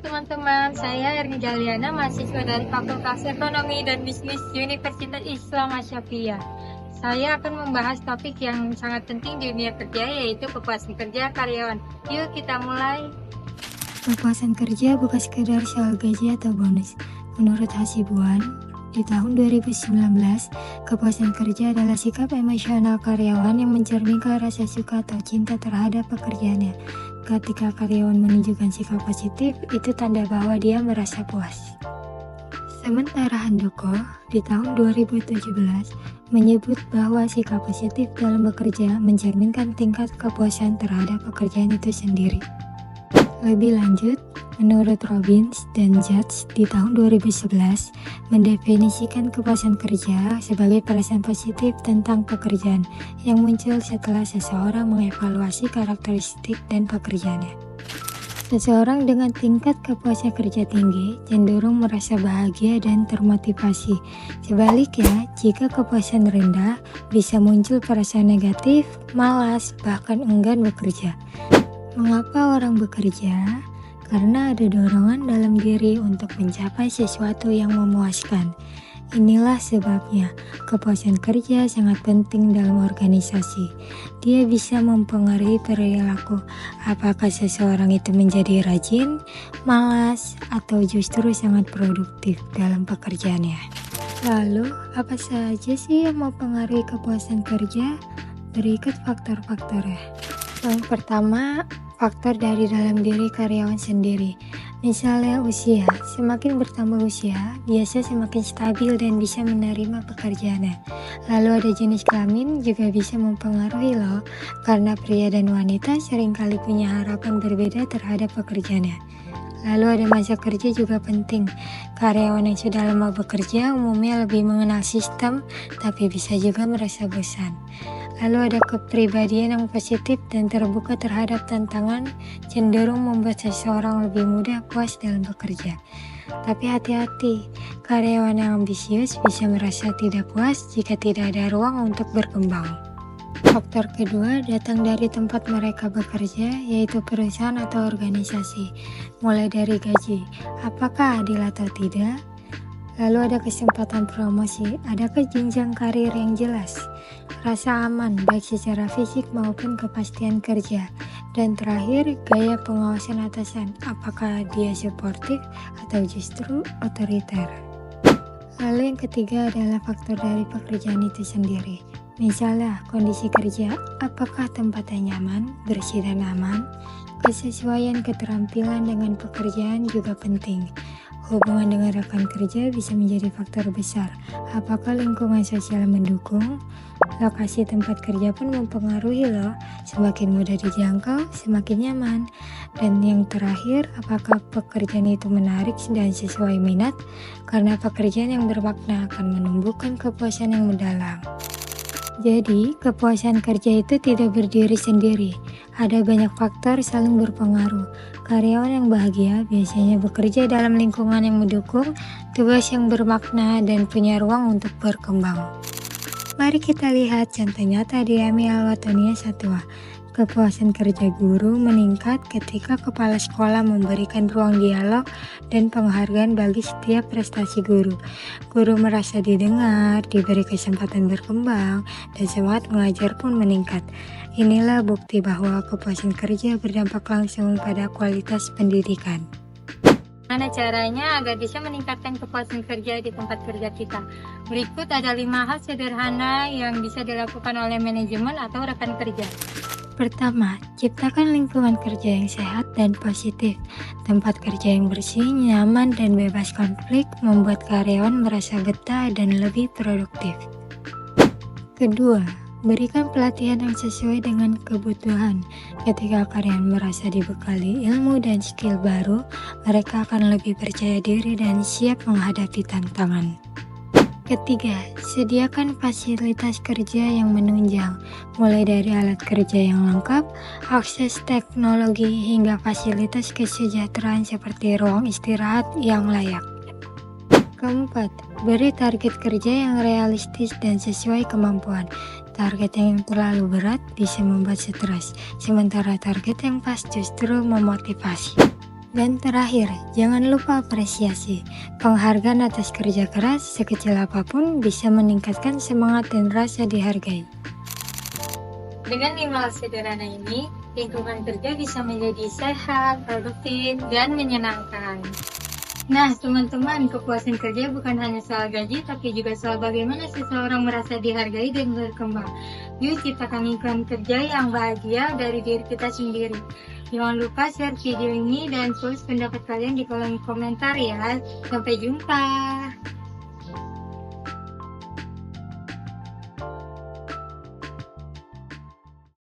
teman-teman, saya Erni Galiana, mahasiswa dari Fakultas Ekonomi dan Bisnis Universitas Islam Asyafiyah. Saya akan membahas topik yang sangat penting di dunia kerja, yaitu kepuasan kerja karyawan. Yuk kita mulai. Kepuasan kerja bukan sekedar soal gaji atau bonus. Menurut Hasibuan, di tahun 2019, kepuasan kerja adalah sikap emosional karyawan yang mencerminkan rasa suka atau cinta terhadap pekerjaannya. Ketika karyawan menunjukkan sikap positif, itu tanda bahwa dia merasa puas. Sementara Handoko di tahun 2017 menyebut bahwa sikap positif dalam bekerja mencerminkan tingkat kepuasan terhadap pekerjaan itu sendiri. Lebih lanjut, menurut Robbins dan Judge di tahun 2011 mendefinisikan kepuasan kerja sebagai perasaan positif tentang pekerjaan yang muncul setelah seseorang mengevaluasi karakteristik dan pekerjaannya. Seseorang dengan tingkat kepuasan kerja tinggi cenderung merasa bahagia dan termotivasi. Sebaliknya, jika kepuasan rendah, bisa muncul perasaan negatif, malas, bahkan enggan bekerja. Mengapa orang bekerja? Karena ada dorongan dalam diri untuk mencapai sesuatu yang memuaskan. Inilah sebabnya kepuasan kerja sangat penting dalam organisasi. Dia bisa mempengaruhi perilaku, apakah seseorang itu menjadi rajin, malas, atau justru sangat produktif dalam pekerjaannya. Lalu, apa saja sih yang mempengaruhi kepuasan kerja? Berikut faktor-faktornya. Yang pertama, faktor dari dalam diri karyawan sendiri. Misalnya usia, semakin bertambah usia, biasa semakin stabil dan bisa menerima pekerjaannya. Lalu ada jenis kelamin juga bisa mempengaruhi loh, karena pria dan wanita seringkali punya harapan berbeda terhadap pekerjaannya. Lalu ada masa kerja juga penting. Karyawan yang sudah lama bekerja umumnya lebih mengenal sistem, tapi bisa juga merasa bosan. Lalu ada kepribadian yang positif dan terbuka terhadap tantangan, cenderung membuat seseorang lebih mudah puas dalam bekerja. Tapi hati-hati, karyawan yang ambisius bisa merasa tidak puas jika tidak ada ruang untuk berkembang. Faktor kedua datang dari tempat mereka bekerja, yaitu perusahaan atau organisasi. Mulai dari gaji, apakah adil atau tidak? Lalu ada kesempatan promosi, adakah jenjang karir yang jelas? Rasa aman baik secara fisik maupun kepastian kerja. Dan terakhir, gaya pengawasan atasan, apakah dia suportif atau justru otoriter? Lalu yang ketiga adalah faktor dari pekerjaan itu sendiri. Misalnya kondisi kerja, apakah tempatnya nyaman, bersih dan aman? Kesesuaian keterampilan dengan pekerjaan juga penting. Hubungan dengan rekan kerja bisa menjadi faktor besar. Apakah lingkungan sosial mendukung? Lokasi tempat kerja pun mempengaruhi loh. Semakin mudah dijangkau, semakin nyaman. Dan yang terakhir, apakah pekerjaan itu menarik dan sesuai minat? Karena pekerjaan yang bermakna akan menumbuhkan kepuasan yang mendalam. Jadi, kepuasan kerja itu tidak berdiri sendiri. Ada banyak faktor saling berpengaruh. Karyawan yang bahagia biasanya bekerja dalam lingkungan yang mendukung, tugas yang bermakna, dan punya ruang untuk berkembang. Mari kita lihat contoh nyata di Amy Alwatonia Satwa. Kepuasan kerja guru meningkat ketika kepala sekolah memberikan ruang dialog dan penghargaan bagi setiap prestasi guru. Guru merasa didengar, diberi kesempatan berkembang, dan semangat mengajar pun meningkat. Inilah bukti bahwa kepuasan kerja berdampak langsung pada kualitas pendidikan. Gimana caranya agar bisa meningkatkan kepuasan kerja di tempat kerja kita? Berikut ada 5 hal sederhana yang bisa dilakukan oleh manajemen atau rekan kerja. Pertama, ciptakan lingkungan kerja yang sehat dan positif. Tempat kerja yang bersih, nyaman, dan bebas konflik membuat karyawan merasa betah dan lebih produktif. Kedua, berikan pelatihan yang sesuai dengan kebutuhan. Ketika karyawan merasa dibekali ilmu dan skill baru, mereka akan lebih percaya diri dan siap menghadapi tantangan. Ketiga, sediakan fasilitas kerja yang menunjang, mulai dari alat kerja yang lengkap, akses teknologi, hingga fasilitas kesejahteraan seperti ruang istirahat yang layak. Keempat, beri target kerja yang realistis dan sesuai kemampuan. Target yang terlalu berat bisa membuat stres, sementara target yang pas justru memotivasi. Dan terakhir, jangan lupa apresiasi. Penghargaan atas kerja keras sekecil apapun bisa meningkatkan semangat dan rasa dihargai. Dengan 5 hal sederhana ini, lingkungan kerja bisa menjadi sehat, produktif, dan menyenangkan. Nah, teman-teman, kepuasan kerja bukan hanya soal gaji, tapi juga soal bagaimana seseorang merasa dihargai dan berkembang. Yuk ciptakan lingkungan kerja yang bahagia dari diri kita sendiri. Jangan lupa share video ini dan tulis pendapat kalian di kolom komentar ya. Sampai jumpa.